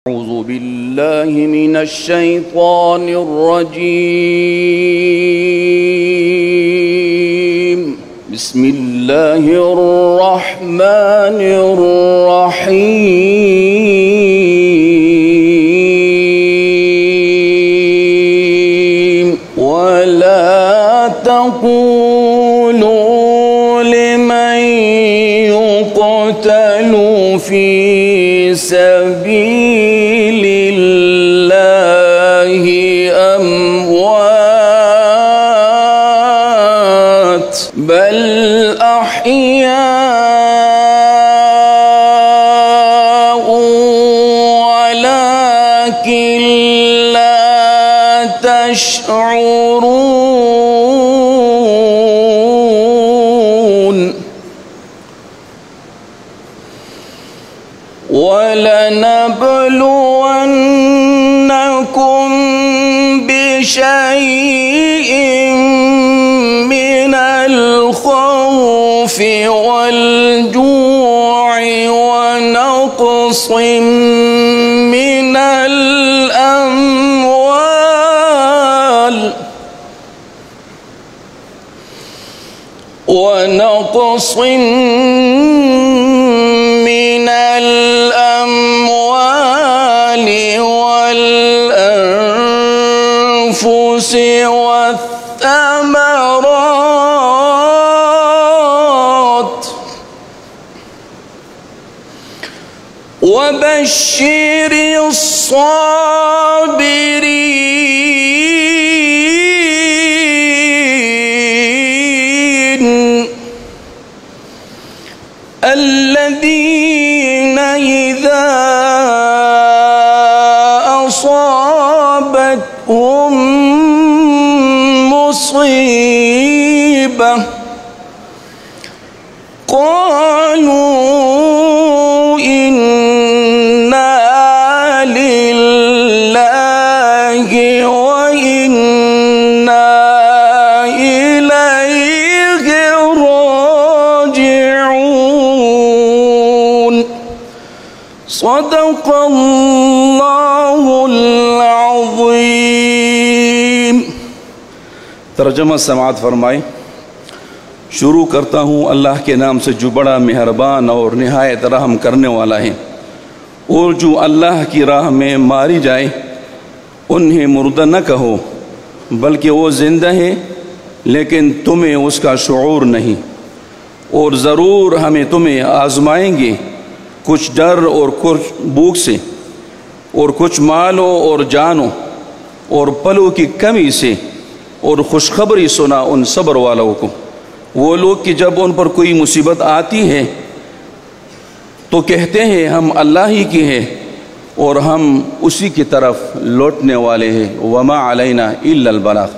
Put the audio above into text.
أعوذ بالله من الشيطان الرجيم. بسم الله الرحمن الرحيم. ولا تقولوا لمن يقتل في سبيل الله أموات بل أحياء ولكن لا تشعرون. ولنبلونكم بشيء من الخوف والجوع ونقص من الأموال والأنفس والثمرات وبشر الصابرين الذين إذا أصابتهم مصيبة قالوا إنا لله وإنا إليه راجعون. صدق الله العظيम। तर्जमा समाअत फरमाए। शुरू करता हूँ अल्लाह के नाम से जो बड़ा मेहरबान और निहायत रहम करने वाला है। और जो अल्लाह की राह में मारी जाए उन्हें मुर्दा न कहो, बल्कि वो जिंदा है लेकिन तुम्हें उसका शऊर नहीं। और ज़रूर हमें तुम्हें आजमाएंगे, कुछ डर और कुछ भूख से, और कुछ मालों और जानों और पलों की कमी से, और खुशखबरी सुना उन सब्र वालों को। वो लोग कि जब उन पर कोई मुसीबत आती है तो कहते हैं हम अल्लाह ही की है और हम उसी की तरफ लौटने वाले हैं। वमा अलैना इल्लल बलाग।